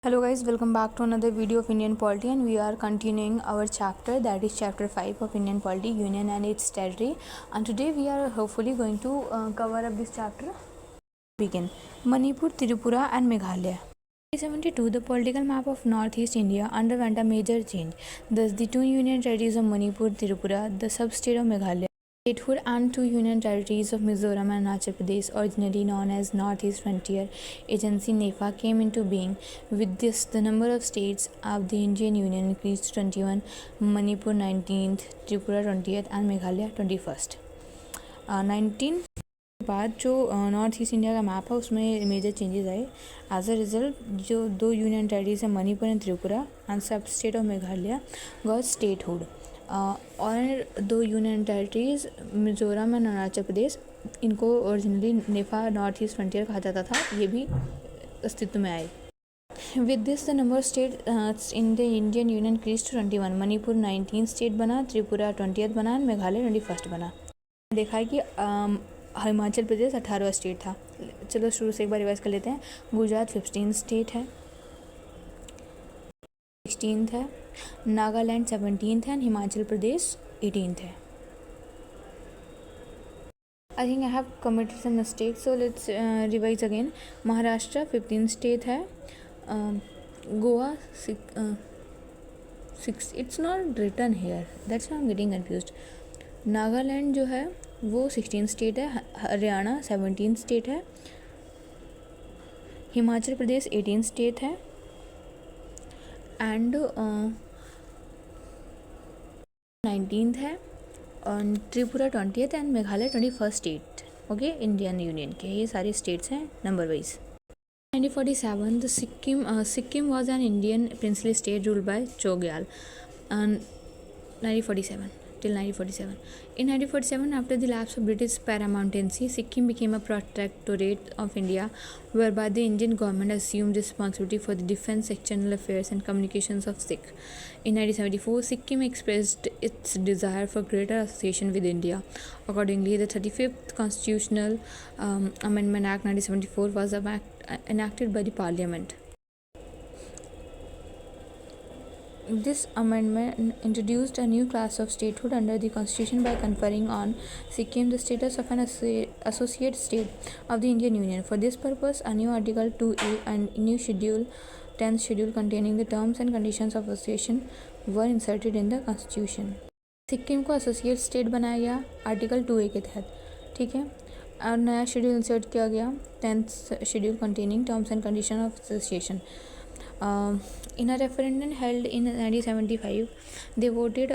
Hello guys, welcome back to another video of Indian polity, and we are continuing our chapter, that is chapter 5 of Indian polity, Union and its territory. And today we are hopefully going to cover up this chapter. Begin. Manipur, Tripura and Meghalaya. In 1972, the political map of northeast India underwent a major change. Thus, the two union territories of Manipur, Tripura, the sub-state of Meghalaya, statehood, and two union territories of Mizoram and Arunachal Pradesh, originally known as Northeast Frontier Agency (NEFA), came into being. With this, the number of states of the Indian Union increased to 21, Manipur 19th, Tripura 20th, and Meghalaya 21st. 19 के बाद जो north east India का map है उसमें major changes आए. As a result जो दो union territories है Manipur and Tripura and sub state of Meghalaya got statehood. और दो union territories Mizoram and Arunachal Pradesh, इनको originally NEFA north east frontier कहा जाता था, ये भी अस्तित्व में आए. With this the number of state in the Indian union increase to 21. Manipur 19 state बना, त्रिपुरा 20th बना एंड मेघालय 21st बना. देखा है कि हिमाचल प्रदेश 18वां स्टेट था. चलो शुरू से एक बार रिवाइज कर लेते हैं. गुजरात 15 स्टेट है, 16th है, नागालैंड 17th है एंड हिमाचल प्रदेश 18th है. I think I have committed some mistake, so let's revise again. Maharashtra 15 state है, Goa 6, it's not written here, that's why I am getting confused. Nagaland जो है वो 16 स्टेट है, हरियाणा 17 स्टेट है, हिमाचल प्रदेश 18 स्टेट है एंड 19th है, और Tripura 20th and Meghalaya 21st state. Okay, Indian union के ये सारे स्टेट्स हैं number wise. 1947 the Sikkim was an Indian princely state ruled by Chogyal. 1947 till 1947. In 1947, after the lapse of British paramountcy, Sikkim became a protectorate of India, whereby the Indian government assumed responsibility for the defence, external affairs and communications of Sikh. In 1974, Sikkim expressed its desire for greater association with India. Accordingly, the 35th Constitutional Amendment Act 1974 was enacted by the Parliament. This amendment introduced a new class of statehood under the constitution by conferring on Sikkim the status of an associate state of the Indian Union. For this purpose, a new Article 2A and new schedule, 10th schedule containing the terms and conditions of association were inserted in the constitution. Sikkim को associate state बनाया गया article 2A के तहत, ठीक है. और नया schedule insert किया गया, 10th schedule containing terms and conditions of association. In a referendum held in 1975, they voted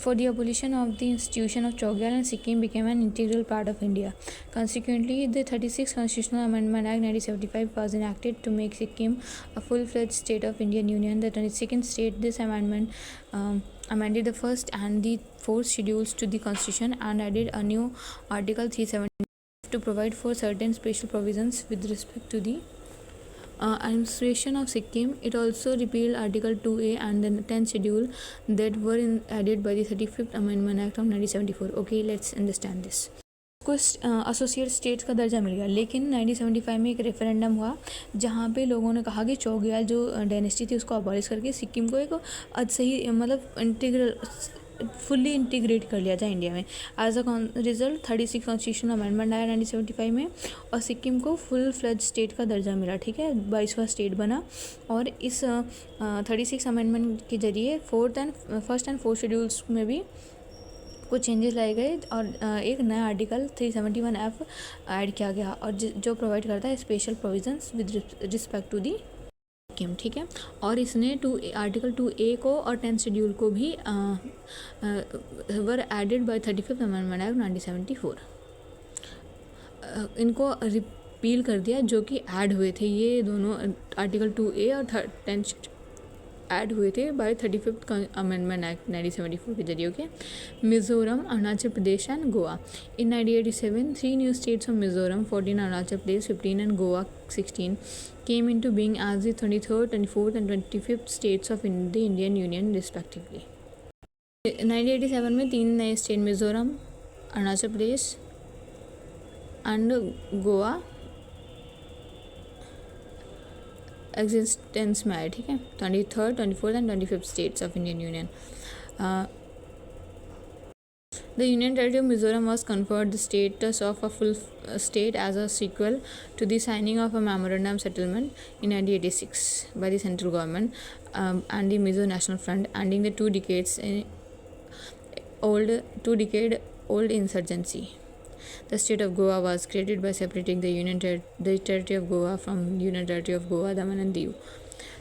for the abolition of the institution of Chogyal, and Sikkim became an integral part of India. Consequently, the 36th Constitutional Amendment Act 1975 was enacted to make Sikkim a full-fledged state of Indian Union. The 22nd state, this amendment amended the first and the fourth schedules to the Constitution and added a new Article 370 to provide for certain special provisions with respect to the administration of Sikkim. It also repealed Article 2A and the 10th schedule that were added by the 35th Amendment Act of 1974. Okay, let's understand this. को associate states का दर्जा मिल गया, लेकिन 1975 में एक referendum हुआ जहाँ पे लोगों ने कहा कि चौग्याल जो डायनेस्टी थी उसको अबॉलिश करके सिक्किम को एक सही मतलब इंटीग्रल फुल्ली इंटीग्रेट कर लिया जाए इंडिया में. As a result 36 constitutional amendment आया 1975 में और सिक्किम को फुल फ्लेज स्टेट का दर्जा मिला, ठीक है. 22वां स्टेट बना. और इस 36 अमेंडमेंट के जरिए फर्स्ट एंड फोर्थ शेड्यूल्स में भी कुछ चेंजेस लाए गए और एक नया आर्टिकल 371F ऐड किया गया, और जो प्रोवाइड करता है special provisions with respect to the Sikkim, ठीक है. और इसने आर्टिकल 2A को और 10th शेड्यूल को भी were added by 35th amendment act 1974. इनको रिपील कर दिया जो कि ऐड हुए थे, ये दोनों आर्टिकल 2A और 10th ऐड हुए थे बाय 35th अमेंडमेंट एक्ट 1974 के जरिए. Okay. Mizoram, Arunachal Pradesh and Goa. In 1987, 3 new states of Mizoram, 14 Arunachal Pradesh, 15 and Goa 16 came into being as the 23rd, 24th and 25th states of the Indian Union respectively. 1987 में 3 नए state Mizoram, Arunachal Pradesh and Goa existence में आए, ठीक है। 23rd, 24th and 25th states of Indian union. The Union Territory of Mizoram was conferred the status of a full state as a sequel to the signing of a memorandum settlement in 1986 by the central government and the Mizo National Front, ending the 2 decade old insurgency. The state of Goa was created by separating the territory of Goa from Union Territory of Goa, Daman and Diu.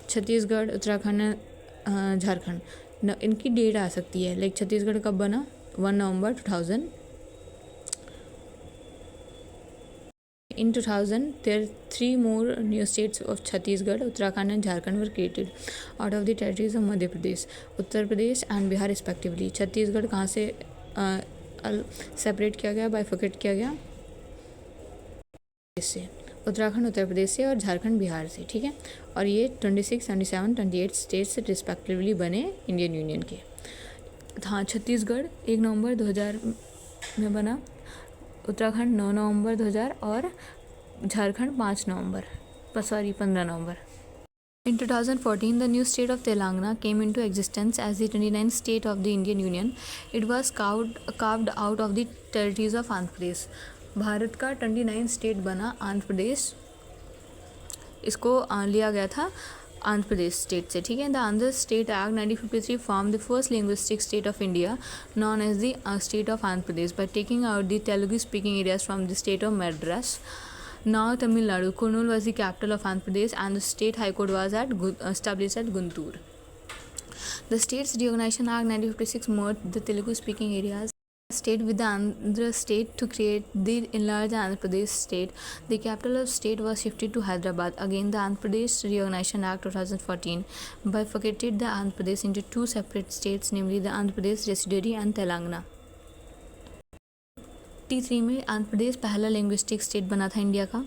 Chhattisgarh, Uttarakhand, Jharkhand, इनकी date आ सकती है। Like Chhattisgarh कब बना? 1 November 2000. In 2000, there 3 more new states of Chhattisgarh, Uttarakhand and Jharkhand were created out of the territories of Madhya Pradesh, Uttar Pradesh and Bihar respectively. Chhattisgarh कहाँ से separate किया गया, bifurcate किया गया? इससे उत्तराखंड उत्तर प्रदेश से और झारखंड बिहार से, ठीक है। और ये 26, 27, 28 स्टेट्स रिस्पेक्टिवली बने इंडियन यूनियन के। हाँ, छत्तीसगढ़ 1 नवंबर 2000 में बना, उत्तराखंड 9 नवंबर 2000 और झारखंड 15 नवंबर। In 2014, the new state of Telangana came into existence as the 29th state of the Indian Union. It was carved out of the territories of Andhra Pradesh. Bharat का 29 state बना आंध्र प्रदेश, इसको लिया गया था आंध्र प्रदेश स्टेट से, ठीक है। The Andhra state act 1953 form the first linguistic state of India known as the state of Andhra Pradesh by taking out the Telugu speaking areas from the state of Madras. Now Tamil Nadu, Kurnool was the capital of Andhra Pradesh and the state high court was established at Guntur. The States Reorganization Act 1956 merged the Telugu speaking areas state with the Andhra state to create the enlarged Andhra Pradesh state. The capital of state was shifted to Hyderabad. Again, the Andhra Pradesh Reorganization Act 2014 bifurcated the Andhra Pradesh into 2 separate states, namely the Andhra Pradesh Residuary and Telangana. 1983 में आंध्र प्रदेश पहला linguistic state बना था India का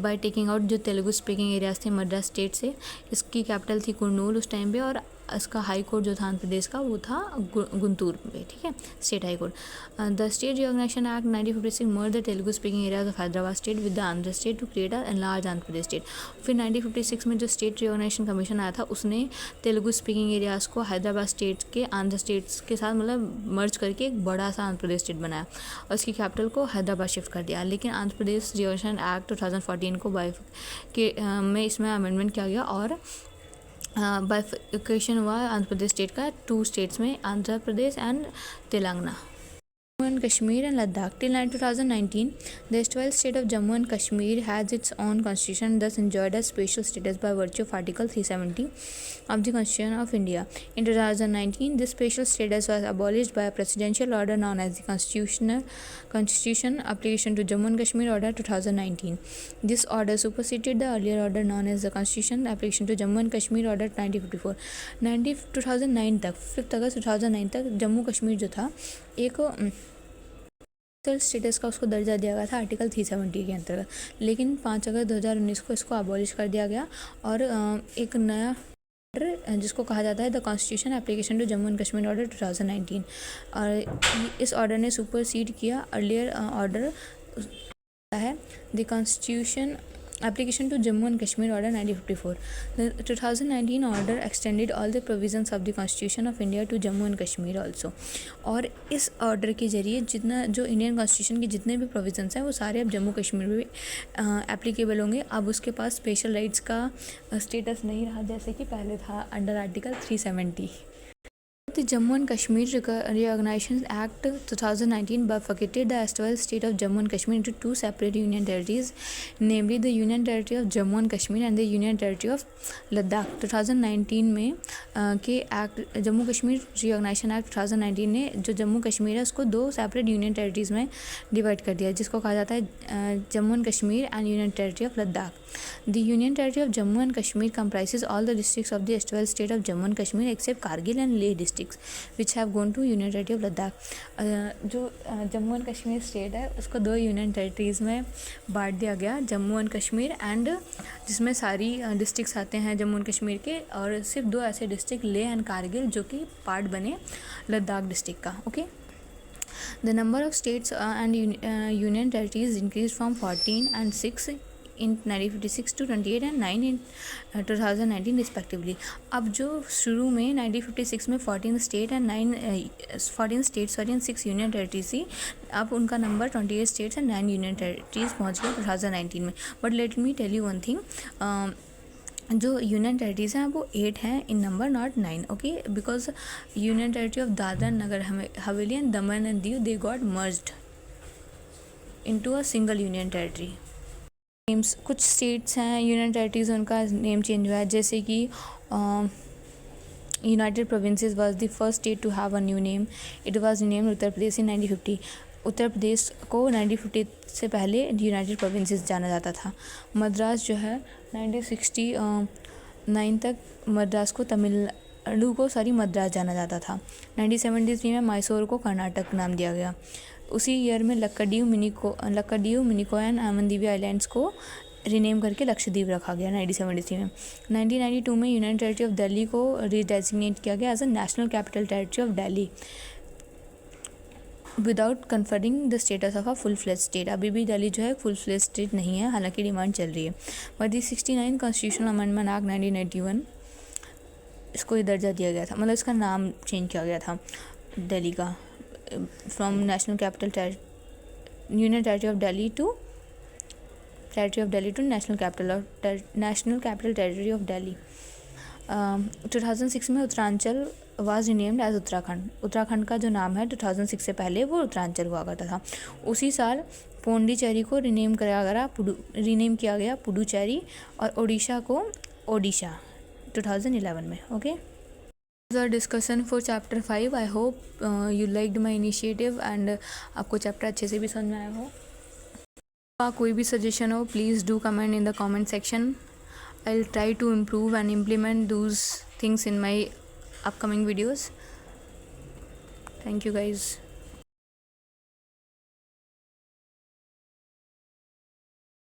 bye taking out जो Telugu speaking areas थे Madras state से. इसकी capital थी कुर्नूल उस टाइम पे और इसका हाई कोर्ट जो था आंध्र प्रदेश का वो था गुंटूर पे, ठीक है, state high court. The state recognition act 1956 merge the Telugu speaking areas of Hyderabad state with the Andhra state to create an large Andhra Pradesh state. फिर 1956 में जो स्टेट रिकॉग्निशन कमीशन आया था उसने तेलुगु स्पीकिंग एरियाज को हैदराबाद स्टेट के आंध्र स्टेट्स के साथ मतलब मर्ज करके एक बड़ा सा आंध्र प्रदेश स्टेट बनाया और इसकी कैपिटल को हैदराबाद शिफ्ट कर दिया. लेकिन आंध्र प्रदेश रिकॉग्निशन एक्ट 2014 को में इसमें अमेंडमेंट किया गया और बाइफिकेशन हुआ आंध्र प्रदेश स्टेट का 2 स्टेट्स में, Andhra Pradesh and Telangana. Jammu and Kashmir and Ladakh. Till 2019, the erstwhile state of Jammu and Kashmir has its own constitution and thus enjoyed a special status by virtue of Article 370 of the Constitution of India. In 2019, this special status was abolished by a presidential order known as the Constitution Application to Jammu and Kashmir Order 2019. This order superseded the earlier order known as the Constitution Application to Jammu and Kashmir Order 1954. 2009 तक 5 अगस्त 2009 तक जम्मू कश्मीर जो था एक status का उसको दर्जा दिया गया था आर्टिकल 370 के अंतर्गत. लेकिन 5 अगस्त 2019 को इसको अबॉलिश कर दिया गया और एक नया ऑर्डर जिसको कहा जाता है the constitution application to Jammu and Kashmir order 2019 और इस ऑर्डर ने सुपरसीड किया अर्लियर ऑर्डर है the constitution Application to Jammu and Kashmir Order 1954. The 2019 order extended all the provisions of the Constitution of India to Jammu and Kashmir also. और इस order के जरिए जितना जो इंडियन कॉन्स्टिट्यूशन के जितने भी प्रोविजंस हैं वो सारे अब जम्मू कश्मीर में एप्लीकेबल होंगे. अब उसके पास स्पेशल राइट्स का स्टेटस नहीं रहा जैसे कि पहले था under article 370. The Jammu and Kashmir Reorganization Act 2019 bifurcated the erstwhile state of Jammu and Kashmir into 2 separate union territories, namely the Union Territory of Jammu and Kashmir and the Union Territory of Ladakh. 2019 में के act Jammu Kashmir recognition act 2019 ने जो जम्मू कश्मीर है उसको 2 separate union territories में divide कर दिया जिसको कहा जाता है Jammu and Kashmir and union territory of Ladakh. The Union Territory of Jammu and Kashmir comprises all the districts of the erstwhile state of Jammu and Kashmir except Kargil and Leh districts which have gone to Union Territory of Ladakh. जो Jammu and Kashmir state है उसको 2 union territories में बांट दिया गया, Jammu and Kashmir and जिसमें सारी districts आते हैं जम्मू एंड कश्मीर के और सिर्फ 2 ऐसे डिस्ट्रिक्ट लेह एंड कारगिल जो कि पार्ट बने लद्दाख डिस्ट्रिक्ट का. Okay. The number of states and union territories increased from 14 and 6 in 1956 to 28 and 9 in 2019 respectively. अब जो शुरू में 1956 में 14 state and 14 states and 6 union territories थी, अब उनका नंबर 28 स्टेट्स एंड 9 यूनियन टेरिटरीज पहुँच गया 2019 में. But let me tell you one thing, जो यूनियन टेरिटरीज हैं वो 8 हैं in number, not 9. Okay, because union territory of Dadra Nagar Haveli and Daman and Diu they got merged into a single union territory. Names, कुछ states हैं union territories उनका name change हुआ है, जैसे कि united provinces was the first state to have a new name. It was named Uttar Pradesh in 1950. Uttar Pradesh को 1950 से पहले यूनाइटेड प्रोविंसेस जाना जाता था. मद्रास जो है 1969 तक मद्रास को तमिलनाडु को मद्रास जाना जाता था. 1973 में मैसूर को कर्नाटक नाम दिया गया. उसी ईयर में लक्कड्डीव, मिनिको एंड आमनदीवी आइलैंड्स को रीनेम करके लक्षद्वीप रखा गया 1973 में. 1992 में यूनियन टेरिटरी ऑफ दिल्ली को रीडेजिग्नेट किया गया as a national capital territory of Delhi without conferring the status of a full fledge state. अभी भी दिल्ली जो है फुल फ्लेज स्टेट नहीं है, हालांकि डिमांड चल रही है. But the 69 constitutional amendment act 1981 इसको ये दर्जा दिया गया था, मतलब इसका नाम चेंज किया गया था दिल्ली का, from national capital union territory of Delhi to national capital territory of Delhi. 2006 में Uttaranchal was renamed as Uttarakhand. Uttarakhand का जो नाम है 2006 से पहले वो उत्तरांचल हुआ करता था. उसी साल पौंडीचेरी को रीनेम किया गया पुडुचेरी, और ओडिशा को ओडिशा 2011 में. Okay, the discussion for chapter 5. I hope you liked my initiative and आपको चैप्टर अच्छे से भी समझ में आया हो. कोई भी सजेशन हो please do comment in the comment section. I'll try to improve and implement those things in my upcoming videos. Thank you guys.